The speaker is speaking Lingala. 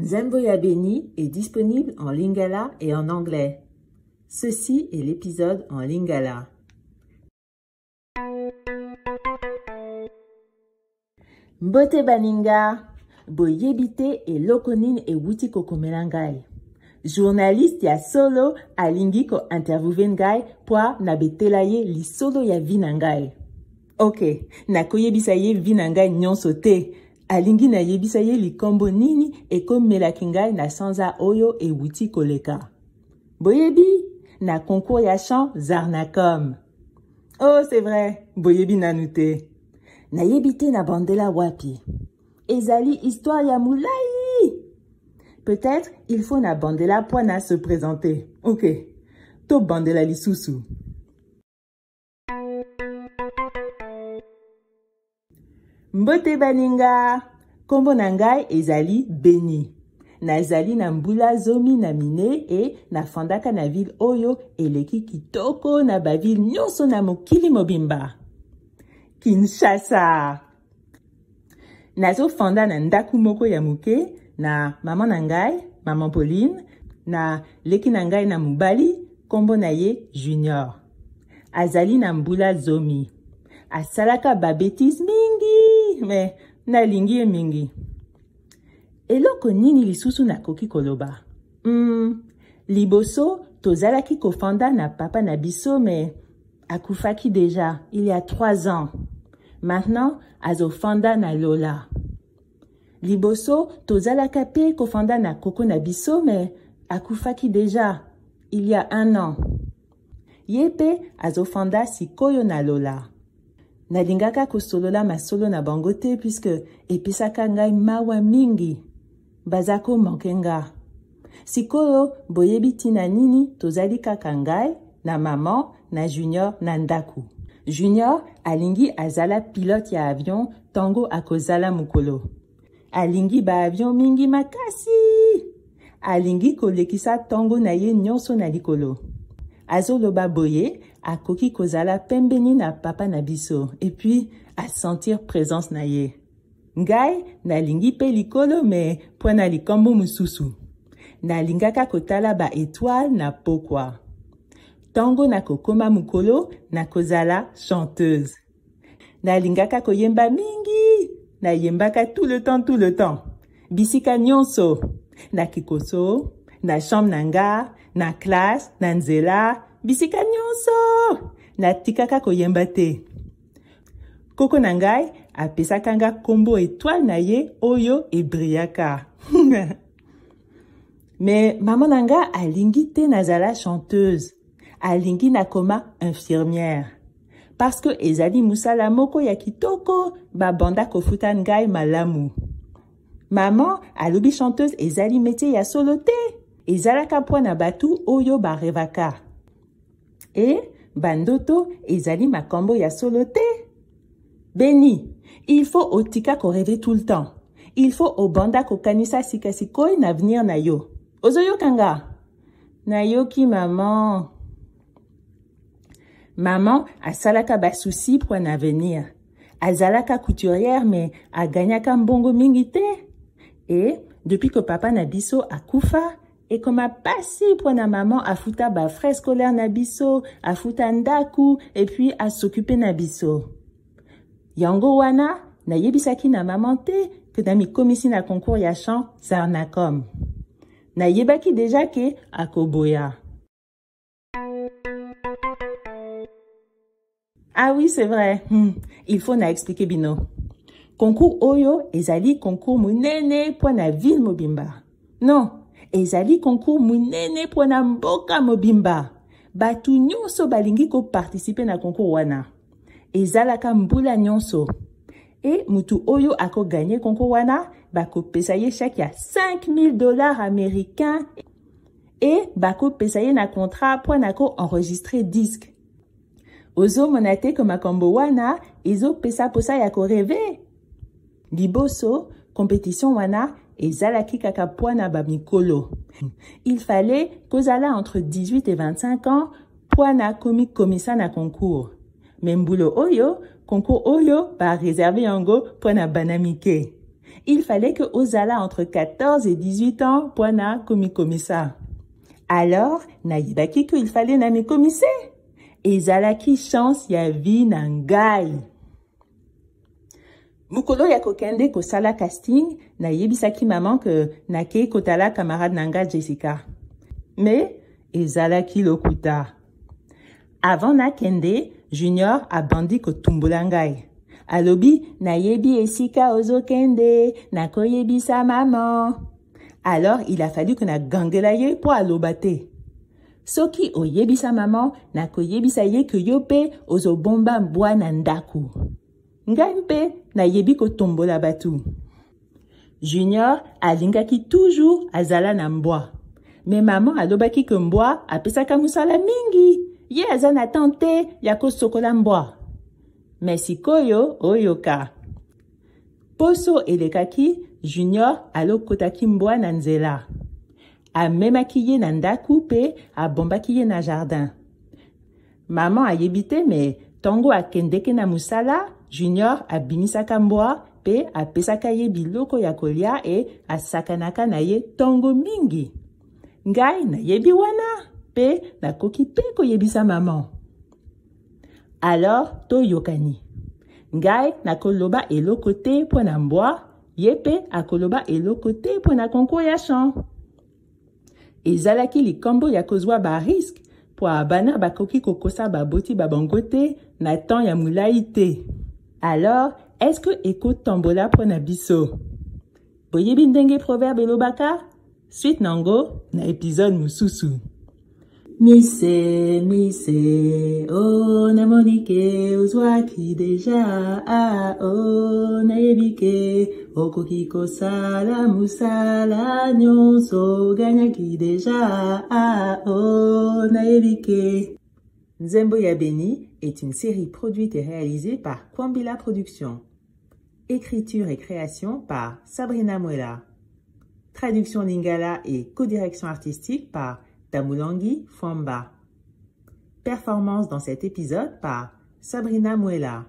Nzembo ya Beni est disponible en lingala et en anglais. Ceci est l'épisode en lingala. Mbote baninga, boyebite e lokonine e wuti kokomela ngai. Journaliste ya solo alingi ko interviewe ngai pwa na betela ye li solo ya vi na ngai. Ok, na koyebisa ye vi na ngai nyonso te. Alingi na yebisa ye likombo nini e komelaki ngai na sanza oyo e wuti koleka. Boyebi, na concours ya chant Zarnacom. Oh, c'est vrai, boyebi nanu te. Na yebite na bandela wapi. Ezali histoire ya moulai. Peut-être il faut na bandela po na se présenter. Ok, to bandela lisusu. Mbote baninga, kombo na ngai ezali Beni. Nazali na mbula zomi na mine e na fandaka na ville oyo eleki kitoko na baville nyonso na mokili mobimba. Kinshasa. Nazo fanda na ndaku moko ya muke na maman na ngai, maman Pauline, na leki na ngai na mubali, kombo na ye Junior. Azali na mbula zomi. Asalaka ba bêtise mingi, mais nalingi ye mingi. Eloko nini lisusu nakoki koloba? Liboso, tozalaki kofanda na papa na biso, mais akufaki déjà, il y a 3 ans. Maintenant, azofanda na Lola. Liboso, tozalaka pe kofanda na koko na biso, mais akufaki déjà, il y a 1 an. Yepe azofanda sikoyo na Lola. Nalingaka kosolola masolo na bangote puisque episaka ngai mawa mingi. Bazako mankenga. Sikoyo boyebi tina nini tozali kaka ngai na maman na Junior na ndaku. Junior alingi azala pilote ya avion tango akozala mukolo. Alingi ba avion mingi makasi. Alingi kolekisa tango na ye nyonso na likolo. Azoloba boye, akoki kozala pembeni na papa na biso, et puis à sentir présence na ye. Ngai, nalingi pe likolo me po na likombo mususu. Nalingaka kotala ba étoile na pokwa. Tango na kokoma mukolo, na kozala chanteuse. Nalingaka koyemba mingi, na yembaka tout le temps. Bisika nyonso, na kikoso, na chambre nanga, na classe, na nzela, bisika nyonso, na tikaka koyemba te. Koko na ngai, apesaka nga kombo étoile na ye, oyo ebriaka. Mais maman na nga alingi te nazala chanteuse. Alingi nakoma infirmière. Parce que ezali musala moko ya kitoko, babanda kofuta ngai malamu. Maman alobi chanteuse ezali métier ya solo te. Ezalaka po na batu oyo barevaka. Et bandoto ezali makambo ya solo te. Beni, il faut otika ko rêver tout le temps. Il faut obanda ko kanisa sikasikoy na venir na yo. Ozoyo kanga. Na yoki maman. Maman asalaka ba souci pour un avenir. Azalaka couturière mais aganyaka mbongo mingi te. Et depuis que papa na biso akufa, et comme a passé pour na maman à fouta ba frais scolaire na biso, à fouta ndaku, et puis à s'occuper na biso. Yango wana, na yebisaki na maman te, que na mi komisi na concours ya chant Zarnacom. Na yebaki déjà ke akoboya. Ah oui, c'est vrai. Il faut na expliquer bino. Concours oyo, ezali concours munene po na ville mobimba. Non. Ezali concours munene po na mboka mobimba. Batu nyonso balingi ko participer na concours wana. Ezalaka mbula nyonso. Et mutu oyo ako gagné concours wana, bako pesa ye chèque ya $5,000 américains. Et bako pesa ye na contrat po na ko enregistrer disque. Ozo monate ko makambo wana, ezo pesa posa ya ko rêver. Liboso, compétition wana, ezalaki kaka poana ba mikolo. Il fallait kozala entre 18 et 25 ans poana komi komisa na concours. Membulo oyo, concours oyo ba réservé yango poana banamike. Il fallait que ozala entre 14 et 18 ans pour na komikomisa. Alors, na yibaki qu'il fallait na mi komise. Ezalaki chance ya vi na ngai. Mukolo ya kokende kosala casting, na yebisaki maman que na kei kotala camarade nanga Jessica. Mais, ezalaki lokuta. Avant na kende, Junior abandi kotumbola ngai. Alobi, na yebi esika ozo kende, na koyebisa maman. Alors, il a fallu que na gangela ye po alobate. Soki oyebisa maman, na koyebisa ye que yo pe ozo bomba mbwa na ndaku. Ngai mpe na yebi kotombola batu. Junior alingaki toujours azala na mbwa. Mais maman alobaki que mbwa apesaka musala mingi. Ye aza na tante ya kosokola mbwa. Mais sikoyo oyoka. Poso elekaki, Junior alokotaki mbwa na nzela. Amemaki ye na ndaku pe abombaki ye na jardin. Maman ayebite mais tongo akendeke na musala, Junior abimisaka mbwa pe apesaka ye biloko ya kolia e asakanaka na ye tongo mingi. Ngai na yebi wana pe nakoki pe koyebisa maman. Alors to yokani. Ngai nakoloba eloko te po na mbwa, ye pe akoloba eloko te po na concours ya chant. Ezalaki likambo ya kozwa ba risque po abana bakoki kokosa baboti babango te na temps ya mulai te. Alors, est-ce que eko tombola po na biso? Boyebi ndenge proverbe elobaka? Suite nango na épisode mususu. Mise, oh na monike ozwaki deja, oh na yebike, okoki kosala musala nyonso ganyaki deja, oh na yebike. Nzembo ya Beni est une série produite et réalisée par Kwambila Productions. Écriture et création par Sabrina Muela. Traduction lingala et co-direction artistique par Damulangi Fwamba. Performance dans cet épisode par Sabrina Muela.